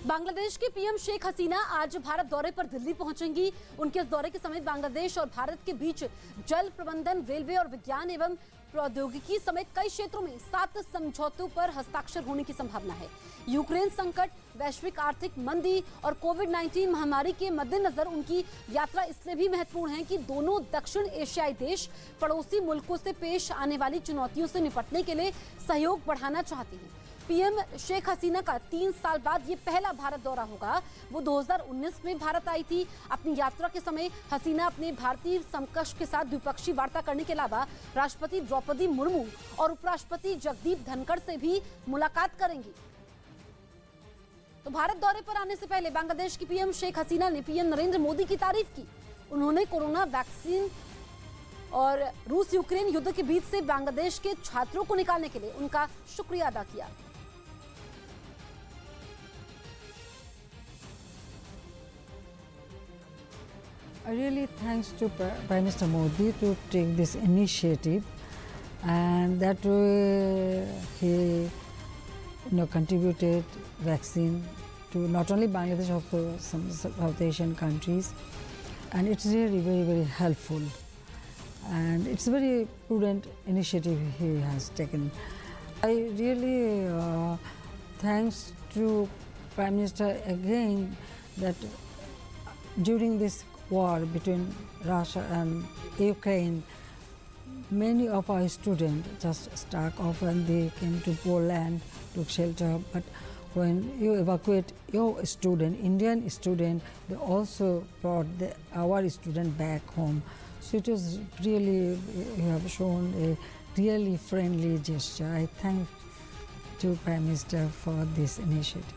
बांग्लादेश की पीएम शेख हसीना आज भारत दौरे पर दिल्ली पहुंचेंगी। उनके इस दौरे के समय बांग्लादेश और भारत के बीच जल प्रबंधन, रेलवे और विज्ञान एवं प्रौद्योगिकी समेत कई क्षेत्रों में 7 समझौतों पर हस्ताक्षर होने की संभावना है। यूक्रेन संकट, वैश्विक आर्थिक मंदी और कोविड-19 महामारी के मद्देनजर उनकी यात्रा इसलिए भी महत्वपूर्ण है कि दोनों दक्षिण एशियाई देश पड़ोसी मुल्कों से पेश आने वाली चुनौतियों से निपटने के लिए सहयोग बढ़ाना चाहते हैं। पीएम शेख हसीना का 3 साल बाद ये पहला भारत दौरा होगा। वो 2019 में भारत आई थी। अपनी यात्रा के समय हसीना अपने भारतीय समकक्ष के साथ द्विपक्षीय वार्ता करने के अलावा राष्ट्रपति द्रौपदी मुर्मू और उपराष्ट्रपति जगदीप धनखड़ से भी मुलाकात करेंगी। तो भारत दौरे पर आने से पहले बांग्लादेश की पीएम शेख हसीना ने पीएम नरेंद्र मोदी की तारीफ की। उन्होंने कोरोना वैक्सीन और रूस यूक्रेन युद्ध के बीच से बांग्लादेश के छात्रों को निकालने के लिए उनका शुक्रिया अदा किया। I really thanks to Prime Minister Modi to take this initiative, and that way he contributed vaccine to not only Bangladesh, also some South Asian countries, and it's really very helpful, and it's a very prudent initiative he has taken. I really thanks to Prime Minister again that during this war between Russia and Ukraine, many of our students just stuck off and they came to Poland, took shelter. But when you evacuate your student, Indian student, they also brought our student back home. So it was really, you have shown a really friendly gesture. I thank to Prime Minister for this initiative.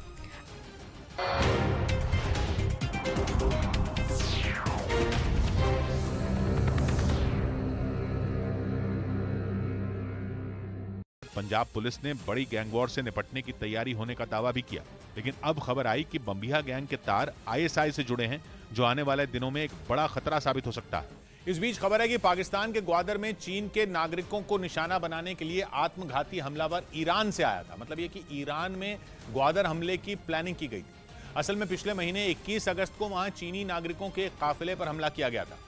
Punjab police ने बड़ी gangwar से निपटने की तैयारी होने का दावा भी किया, लेकिन अब खबर आई कि बम्बिहा गैंग के तार आईएसआई से जुड़े हैं, जो आने वाले दिनों में एक बड़ा खतरा साबित हो सकता है। इस बीच खबर है कि पाकिस्तान के ग्वादर में चीन के नागरिकों को निशाना बनाने के लिए आत्मघाती हमलावर ईरान से आया था। मतलब ये कि ईरान में ग्वादर हमले की प्लानिंग की गई थी। असल में पिछले महीने 21 अगस्त को वहां चीनी नागरिकों के काफिले पर हमला किया गया था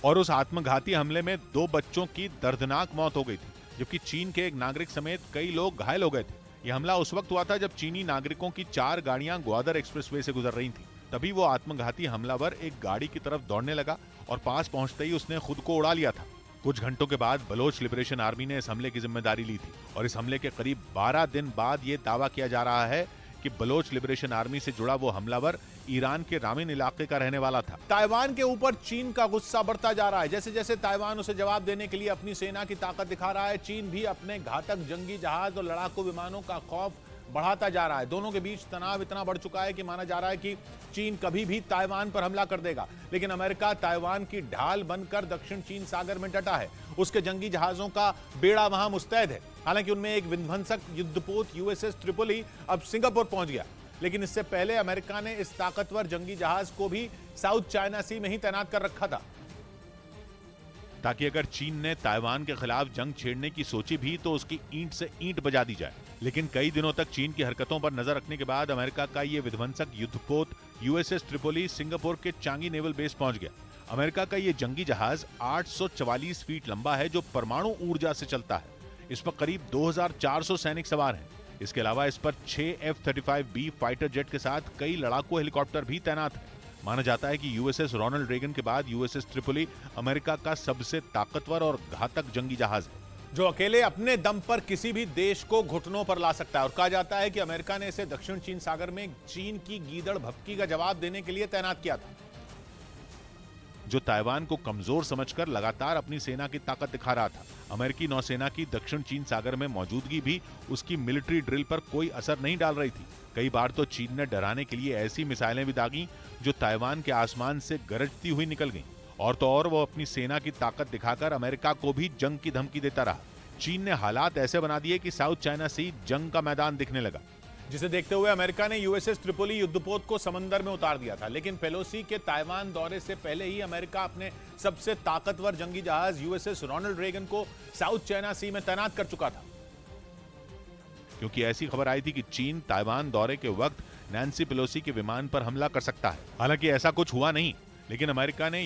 और उस आत्मघाती हमले में 2 बच्चों की दर्दनाक मौत हो गई थी, जबकि चीन के एक नागरिक समेत कई लोग घायल हो गए थे। यह हमला उस वक्त हुआ था जब चीनी नागरिकों की 4 गाड़ियां ग्वादर एक्सप्रेसवे से गुजर रही थीं। तभी वो आत्मघाती हमलावर एक गाड़ी की तरफ दौड़ने लगा और पास पहुंचते ही उसने खुद को उड़ा लिया था। कुछ घंटों के बाद बलोच लिबरेशन आर्मी ने इस हमले की जिम्मेदारी ली थी और इस हमले के करीब 12 दिन बाद ये दावा किया जा रहा है कि बलोच लिबरेशन आर्मी से जुड़ा वो हमलावर ईरान के रामिन इलाके का रहने वाला था। ताइवान के ऊपर चीन का गुस्सा बढ़ता जा रहा है। जैसे जैसे ताइवान उसे जवाब देने के लिए अपनी सेना की ताकत दिखा रहा है, चीन भी अपने घातक जंगी जहाज और लड़ाकू विमानों का खौफ बढ़ाता जा रहा है। दोनों के बीच तनाव इतना बढ़ चुका है कि माना जा रहा है कि चीन कभी भी ताइवान पर हमला कर देगा। लेकिन अमेरिका ताइवान की ढाल बनकर दक्षिण चीन सागर में डटा है। उसके जंगी जहाजों का बेड़ा वहां मुस्तैद है। हालांकि उनमें एक विध्वंसक युद्धपोत यूएसएस ट्रिपोली अब सिंगापुर पहुंच गया, लेकिन इससे पहले अमेरिका ने इस ताकतवर जंगी जहाज को भी साउथ चाइना सी में ही तैनात कर रखा था, ताकि अगर चीन ने ताइवान के खिलाफ जंग छेड़ने की सोची भी तो उसकी ईंट से ईंट बजा दी जाए। लेकिन कई दिनों तक चीन की हरकतों पर नजर रखने के बाद अमेरिका का ये विध्वंसक युद्धपोत यूएसएस ट्रिपोली सिंगापुर के चांगी नेवल बेस पहुंच गया। अमेरिका का ये जंगी जहाज 844 फीट लंबा है, जो परमाणु ऊर्जा से चलता है। इस पर करीब 2400 सैनिक सवार हैं। इसके अलावा इस पर 6 F-35B फाइटर जेट के साथ कई लड़ाकू हेलीकॉप्टर भी तैनात हैं। माना जाता है कि यूएसएस रोनाल्ड रेगन के बाद यूएसएस ट्रिपोली अमेरिका का सबसे ताकतवर और घातक जंगी जहाज है, जो अकेले अपने दम पर किसी भी देश को घुटनों पर ला सकता है। और कहा जाता है कि अमेरिका ने इसे दक्षिण चीन सागर में चीन की गीदड़ भभकी का जवाब देने के लिए तैनात किया था, जो ताइवान को कमजोर समझकर लगातार अपनी सेना की ताकत दिखा रहा था। अमेरिकी नौसेना की दक्षिण चीन सागर में मौजूदगी भी उसकी मिलिट्री ड्रिल पर कोई असर नहीं डाल रही थी। कई बार तो चीन ने डराने के लिए ऐसी मिसाइलें भी दागी जो ताइवान के आसमान से गरजती हुई निकल गईं। और तो और वो अपनी सेना की ताकत दिखाकर अमेरिका को भी जंग की धमकी देता रहा। चीन ने हालात ऐसे बना दिए कि साउथ चाइना सी जंग का मैदान दिखने लगा, जिसे देखते हुए अमेरिका ने यूएसएस ट्रिपोली युद्धपोत को समंदर में उतार दिया था। लेकिन पेलोसी के ताइवान दौरे से पहले ही अमेरिका अपने सबसे ताकतवर जंगी जहाज यूएसएस रोनाल्ड रेगन को साउथ चाइना सी में तैनात कर चुका था। क्योंकि ऐसी खबर आई थी कि चीन ताइवान दौरे के वक्त नैन्सी पेलोसी के विमान पर हमला कर सकता है। हालांकि ऐसा कुछ हुआ नहीं, लेकिन अमेरिका ने